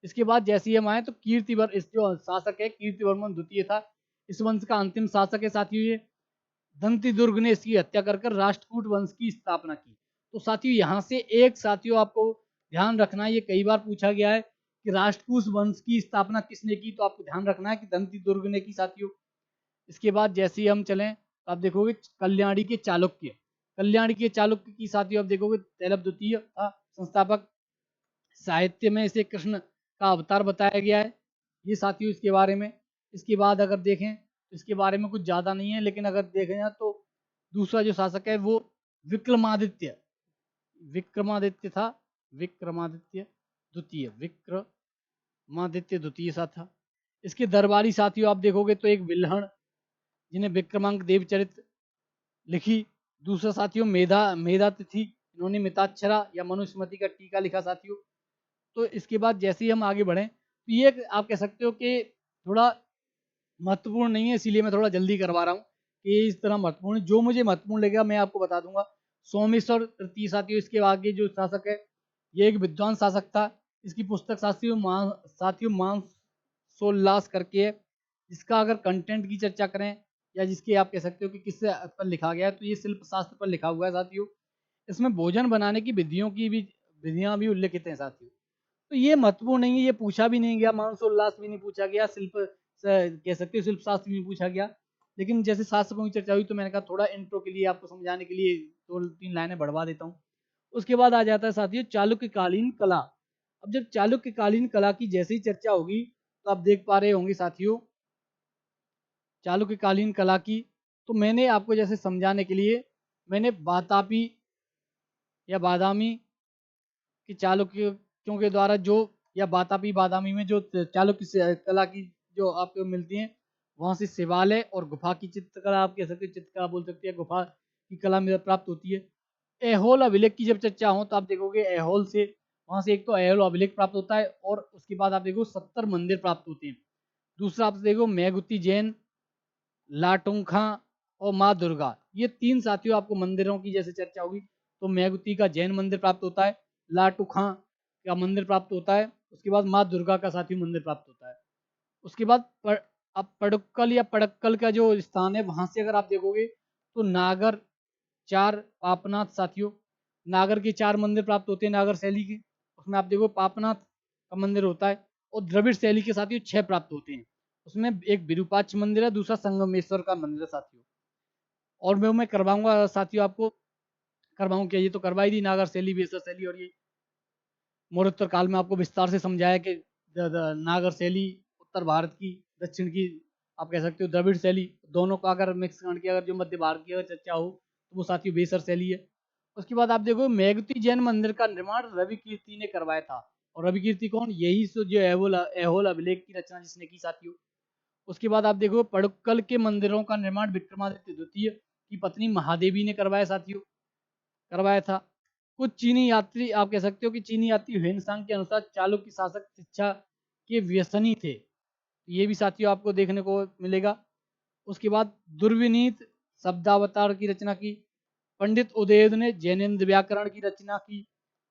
[SPEAKER 1] इसके बाद जैसे ही हम आए तो इस जो शासक है कीर्तिवर्मन द्वितीय था। इस वंश का अंतिम शासक है साथियों ये। दंती दुर्ग ने इसकी हत्या कर कर राष्ट्रकूट वंश की स्थापना की। तो साथियों यहाँ से एक साथियों आपको ध्यान रखना, ये कई बार पूछा गया है कि राष्ट्रकूट वंश की स्थापना किसने की, तो आपको ध्यान रखना है कि दंती दुर्ग ने की साथियों। इसके बाद जैसे ही हम चलें तो आप देखोगे कल्याणी के चालुक्य, कल्याणी के चालुक्य की साथियों आप देखोगे तैलभ द्वितीय था संस्थापक। साहित्य में इसे कृष्ण का अवतार बताया गया है ये साथियों इसके बारे में। इसके बाद अगर देखें तो इसके बारे में कुछ ज़्यादा नहीं है, लेकिन अगर देखें ना तो दूसरा जो शासक है वो विक्रमादित्य, विक्रमादित्य था, विक्रमादित्य द्वितीय, विक्रमादित्य द्वितीय सा था। इसके दरबारी साथियों आप देखोगे तो एक विल्हण जिन्हें विक्रमांक देवचरित लिखी। दूसरा साथियों मेधा तिथि, इन्होंने मिताक्षरा या मनुस्मृति का टीका लिखा साथियों। तो इसके बाद जैसे ही हम आगे बढ़ें तो ये आप कह सकते हो कि थोड़ा महत्वपूर्ण नहीं है, इसीलिए मैं थोड़ा जल्दी करवा रहा हूँ कि इस तरह महत्वपूर्ण, जो मुझे महत्वपूर्ण लगेगा मैं आपको बता दूंगा। सोमेश्वर तृतीय साथियों इसके आगे जो शासक है ये एक विद्वान शासक था। इसकी पुस्तक साथियों मानसोल्लास करके है। इसका अगर कंटेंट की चर्चा करें या जिसके आप कह सकते हो कि किससे पर लिखा गया है तो ये शिल्प शास्त्र पर लिखा हुआ है साथियों। इसमें भोजन बनाने की विधियां भी उल्लेखित हैं साथियों। तो ये महत्वपूर्ण नहीं है, ये पूछा भी नहीं गया, मानसोल्लास भी नहीं पूछा गया, शिल्प कह सकते हो शिल्प शास्त्र में पूछा गया। लेकिन जैसे शासकों की चर्चा हुई तो मैंने कहा थोड़ा इंट्रो के लिए आपको समझाने के लिए 2-3 लाइनें बढ़वा देता हूँ। उसके बाद आ जाता है साथियों चालुक्यकालीन कला। अब जब चालुक्यकालीन कला की जैसे ही चर्चा होगी तो आप देख पा रहे होंगे साथियों चालुक्यकालीन कला की, तो मैंने आपको जैसे समझाने के लिए मैंने वातापी या बादामी कि चालुक्यों के द्वारा जो या बातापी बादामी में जो चालुक्य कला की जो आपको मिलती हैं वहां से शिवालय और गुफा की चित्रकला आप कह सकते हैं, चित्रकला बोल सकते हैं, गुफा की कला में प्राप्त होती है। ऐहोल अभिलेख की जब चर्चा हो तो आप देखोगे ऐहोल से वहां से एक तो ऐहोल अभिलेख प्राप्त होता है और उसके बाद आप देखो 70 मंदिर प्राप्त होते हैं। दूसरा आप देखो मेघुती जैन, लाटुंखा और माँ दुर्गा, ये 3 साथियों आपको मंदिरों की जैसे चर्चा होगी तो मेघुती का जैन मंदिर प्राप्त होता है, लाटुखा का मंदिर प्राप्त होता है, उसके बाद माँ दुर्गा का साथियों मंदिर प्राप्त होता है। उसके बाद अब पड़क्कल या पड़क्कल का जो स्थान है वहां से अगर आप देखोगे तो नागर 4 पापनाथ साथियों, नागर के 4 मंदिर प्राप्त होते हैं नागर शैली के, उसमें आप देखो पापनाथ का मंदिर होता है और द्रविड़ शैली के साथियों 6 प्राप्त होते हैं। उसमें एक विरूपाक्ष मंदिर है, दूसरा संगमेश्वर का मंदिर है साथियों। और मैं करवाऊंगा साथियों आपको, करवाऊँ क्या, ये तो करवा ही दी नागर शैली, बेसर शैली और ये मौर्योत्तर काल में आपको विस्तार से समझाया कि नागर शैली उत्तर भारत की, दक्षिण की आप कह सकते हो द्रविड़ शैली, दोनों का अगर मिक्स करके अगर जो मध्य भारत की अगर चर्चा हो तो वो साथियों बेसर शैली है। उसके बाद आप देखो मेघती जैन मंदिर का निर्माण रवि कीर्ति ने करवाया था। और रवि कीर्ति कौन, यही जो ऐहोल ऐहोल अभिलेख की रचना जिसने की साथियों। उसके बाद आप देखो पड़क्कल के मंदिरों का निर्माण विक्रमादित्य द्वितीय की पत्नी महादेवी ने करवाया साथियों, करवाया था। कुछ चीनी यात्री आप कह सकते हो कि चीनी यात्री ह्वेनसांग के अनुसार चालुक्य शासक शिक्षा के व्यसनी थे, ये भी साथियों आपको देखने को मिलेगा। उसके बाद दुर्विनीत शब्दावतार की रचना की, पंडित उदयदेव ने जैनेन्द्र व्याकरण की रचना की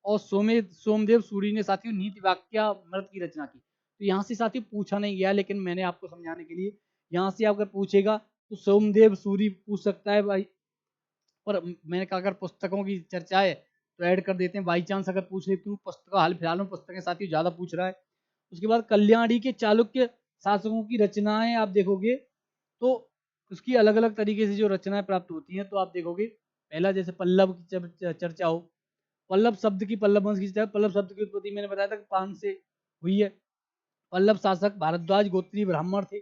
[SPEAKER 1] और सोमदेव सूरी ने साथियों नीति वाक्यामृत की रचना की। तो यहाँ से साथियों पूछा नहीं गया लेकिन मैंने आपको समझाने के लिए यहाँ से अगर पूछेगा तो सोमदेव सूरी पूछ सकता है भाई, पर मैंने कहा अगर पुस्तकों की चर्चा है तो ऐड कर देते हैं बाई चांस अगर पूछ ले, क्यों पुस्तक हाल फिलहाल में पुस्तकें साथियों ज़्यादा पूछ रहा है। उसके बाद कल्याणी के चालुक्य शासकों की रचनाएं आप देखोगे तो उसकी अलग अलग तरीके से जो रचनाएं प्राप्त होती हैं तो आप देखोगे पहला जैसे पल्लव की जब चर्चा हो, पल्लव शब्द की, पल्लव वंश की चर्चा, पल्लव शब्द की उत्पत्ति मैंने बताया था कि 5 से हुई है। पल्लव शासक भारद्वाज गोत्रीय ब्राह्मण थे,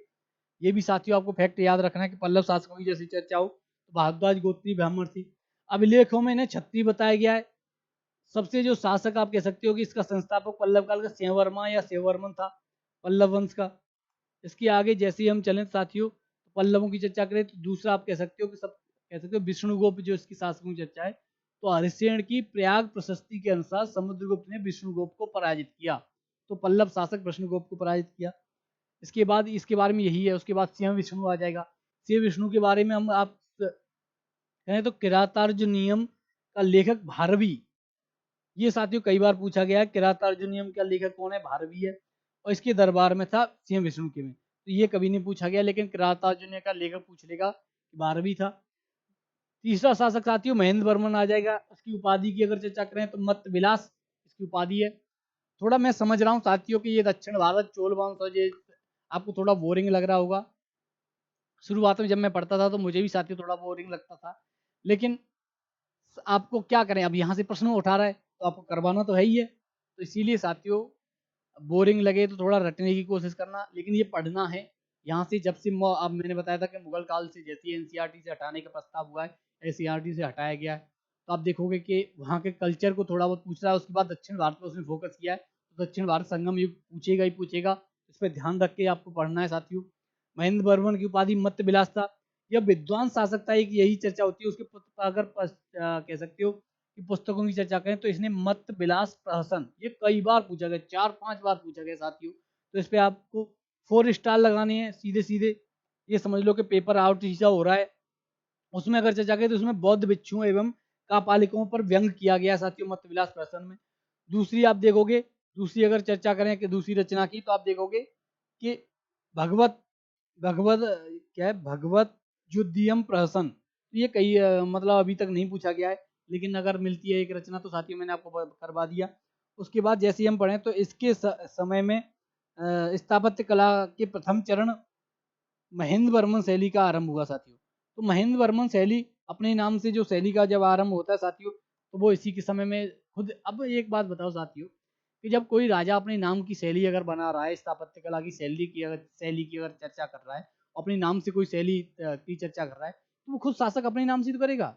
[SPEAKER 1] ये भी साथियों आपको फैक्ट याद रखना है कि पल्लव शासकों की जैसी चर्चा हो तो भारद्वाज गोत्रीय ब्राह्मण थी। अभिलेखों में इन्हें क्षत्रिय बताया गया है। सबसे जो शासक आप कह सकते हो कि इसका संस्थापक पल्लव काल का सेवर्मा या सेवर्मन था, पल्लव वंश का। इसके आगे जैसे ही हम चलें साथियों तो पल्लवों की चर्चा करें तो दूसरा आप कह सकते हो कि सब कह सकते हो विष्णुगुप्त जो इसकी शासकों की चर्चा है, तो हरिसेन की प्रयाग प्रशस्ति के अनुसार समुद्रगुप्त ने विष्णुगुप्त को पराजित किया, तो पल्लव शासक विष्णुगुप्त को पराजित किया। इसके बाद इसके बारे में यही है। उसके बाद सिंह विष्णु आ जाएगा। सिंह विष्णु के बारे में हम आप कहें तो किरातार्जुनीयम का लेखक भारवी, ये साथियों कई बार पूछा गया है किरातार्जुनीयम का लेखक कौन है, भारवी है और इसके दरबार में था सिंह विष्णु के में, तो ये कभी नहीं पूछा गया लेकिन किरातार्जुनीय का लेखक पूछ लेगा कि भारवी था। तीसरा शासक साथियों महेंद्र वर्मन आ जाएगा। उसकी उपाधि की अगर चर्चा करें तो मत विलास इसकी उपाधि है। थोड़ा मैं समझ रहा हूँ साथियों कि ये दक्षिण भारत चोल वंश और ये आपको थोड़ा बोरिंग लग रहा होगा। शुरुआत में जब मैं पढ़ता था तो मुझे भी साथियों थोड़ा बोरिंग लगता था, लेकिन आपको क्या करें, अब यहाँ से प्रश्न उठा रहा है तो आपको करवाना तो है ही है, तो इसीलिए साथियों बोरिंग लगे तो थोड़ा रटने की कोशिश करना, लेकिन ये पढ़ना है। यहाँ से जब से अब मैंने बताया था कि मुगल काल से जैसे एनसीईआरटी से हटाने का प्रस्ताव हुआ है, एनसीईआरटी से हटाया गया है, तो आप देखोगे कि वहाँ के कल्चर को थोड़ा बहुत पूछ रहा है। उसके बाद दक्षिण भारत पर उसने फोकस किया है, तो दक्षिण भारत संगम युग पूछेगा ही पूछेगा, इस पर ध्यान रख के आपको पढ़ना है साथियों। महेंद्र वर्मन की उपाधि मत्स्य विलास था, यह विद्वान शासक था, एक यही चर्चा होती है उसके अगर कह सकते हो कि पुस्तकों की चर्चा करें तो इसने मत विलास प्रहसन ये कई बार पूछा गया, 4-5 बार पूछा गया साथियों, तो इस पे आपको 4 स्टार लगाने हैं सीधे सीधे, ये समझ लो कि पेपर आउट जैसा हो रहा है। उसमें अगर चर्चा करें तो उसमें बौद्ध भिक्षुओं एवं कापालिकों पर व्यंग किया गया साथियों मत विलास प्रहसन में। दूसरी आप देखोगे, दूसरी अगर चर्चा करें कि दूसरी रचना की तो आप देखोगे कि भगवत भगवत क्या है, भगवत युद्धियम प्रहसन, तो ये कई मतलब अभी तक नहीं पूछा गया है, लेकिन अगर मिलती है एक रचना तो साथियों मैंने आपको करवा दिया। उसके बाद जैसे ही हम पढ़ें तो इसके समय में स्थापत्य कला के प्रथम चरण महेंद्र वर्मन शैली का आरंभ हुआ साथियों। तो महेंद्र वर्मन शैली अपने नाम से जो शैली का जब आरंभ होता है साथियों, तो वो इसी के समय में खुद। अब एक बात बताओ साथियों, कि जब कोई राजा अपने नाम की शैली अगर बना रहा है, स्थापत्य कला की शैली की अगर चर्चा कर रहा है, अपने नाम से कोई शैली की चर्चा कर रहा है, तो वो खुद शासक अपने नाम से तो करेगा,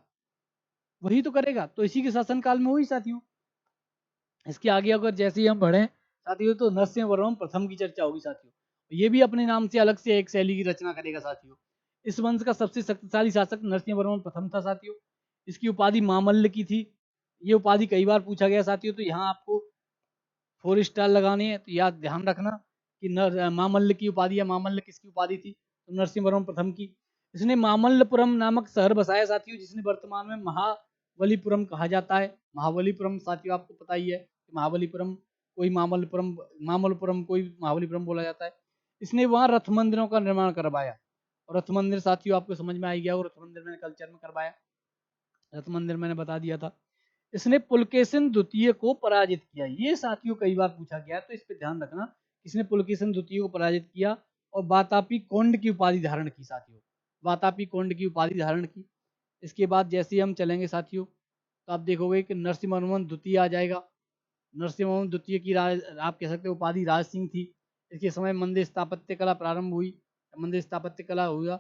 [SPEAKER 1] वही तो करेगा। तो इसी के शासन काल में हुई साथियों। इसके आगे अगर जैसे ही हम बढ़े साथियों, तो नरसिंह वर्मन प्रथम की चर्चा होगी साथियों। ये भी अपने नाम से अलग से एक शैली की रचना करेगा साथियों। इस वंश का सबसे शक्तिशाली शासक नरसिंह वर्मन प्रथम था साथियों। इसकी उपाधि मामल्ल की थी। ये उपाधि कई बार पूछा गया साथियों, तो यहाँ आपको 4 स्टार लगाने हैं, तो याद ध्यान रखना कि मामल्ल की उपाधि या मामल्ल किसकी उपाधि थी, तो नरसिंह वर्मन प्रथम की। इसने मामल्लपुरम नामक शहर बसाया साथियों, जिसने वर्तमान में महाबलीपुरम कहा जाता है। महाबलीपुरम साथियों आपको पता ही है कि महाबलीपुरम कोई मामल्लपुरम, मामल्लपुरम कोई महाबलीपुरम बोला जाता है। इसने वहाँ रथ मंदिरों का निर्माण करवाया। और रथ मंदिर साथियों आपको समझ में आ ही गया, और रथ मंदिर मैंने कल्चर में करवाया, रथ मंदिर मैंने बता दिया था। इसने पुलकेशिन द्वितीय को पराजित किया। ये साथियों कई बार पूछा गया है, तो इस पे ध्यान रखना। इसने पुलकेशिन द्वितीय को पराजित किया और वातापी कोंड की उपाधि धारण की साथियों। वातापी कोंड की उपाधि धारण की। इसके बाद जैसे ही हम चलेंगे साथियों, तो आप देखोगे कि नरसिम्हवर्मन द्वितीय आ जाएगा। नरसिम्हवर्मन द्वितीय की आप कह सकते हो उपाधि राज सिंह थी। इसके समय मंदिर स्थापत्य कला प्रारंभ हुई, मंदिर स्थापत्य कला हुआ।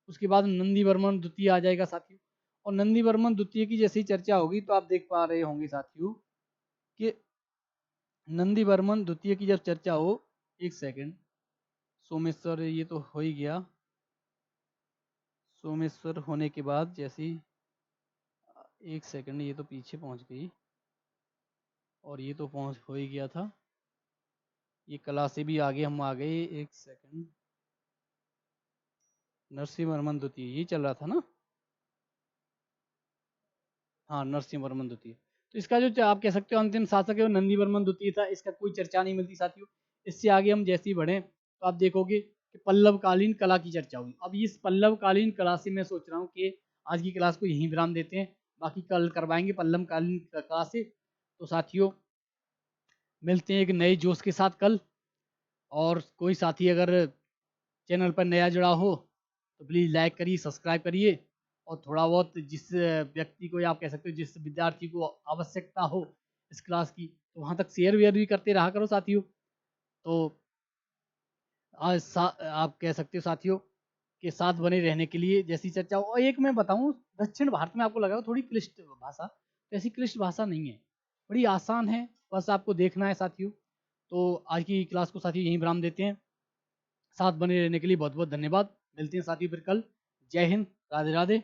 [SPEAKER 1] उसके बाद नंदी वर्मन द्वितीय आ जाएगा साथियों। और नंदी वर्मन द्वितीय की जैसी चर्चा होगी, तो आप देख पा रहे होंगे साथियों कि नंदी वर्मन द्वितीय की जब चर्चा हो, एक सेकंड, सोमेश्वर ये तो हो ही गया। सोमेश्वर होने के बाद जैसी, एक सेकंड, ये तो पीछे पहुंच गई, और ये तो पहुंच हो ही गया था। ये कला से भी आगे हम आ गए, एक सेकंड। नरसिंह वर्मन द्वितीय ये चल रहा था ना, हाँ नरसिंह वर्मन द्वितीय। तो इसका जो आप कह सकते हो अंतिम शासक है वो नंदी वर्मन द्वितीय था। इसका कोई चर्चा नहीं मिलती साथियों। इससे आगे हम जैसे ही बढ़े, तो आप देखोगे कि पल्लवकालीन कला की चर्चा होगी। अब इस पल्लवकालीन कला से मैं सोच रहा हूँ कि आज की क्लास को यहीं विराम देते हैं, बाकी कल करवाएंगे पल्लवकालीन कला से। तो साथियों मिलते हैं एक नए जोश के साथ कल। और कोई साथी अगर चैनल पर नया जुड़ा हो, तो प्लीज़ लाइक करिए, सब्सक्राइब करिए। और थोड़ा बहुत जिस व्यक्ति को, या आप कह सकते हो जिस विद्यार्थी को आवश्यकता हो इस क्लास की, तो वहाँ तक शेयर वेयर भी करते रहा करो साथियों। तो आप कह सकते हो साथियों के साथ बने रहने के लिए जैसी चर्चा हो। और एक मैं बताऊं, दक्षिण भारत में आपको लगा थोड़ी क्लिष्ट भाषा, तो ऐसी क्लिष्ट भाषा नहीं है, बड़ी आसान है, बस आपको देखना है साथियों। तो आज की क्लास को साथियों यहीं विराम देते हैं। साथ बने रहने के लिए बहुत बहुत धन्यवाद। मिलते हैं साथियों फिर कल। जय हिंद, राधे राधे।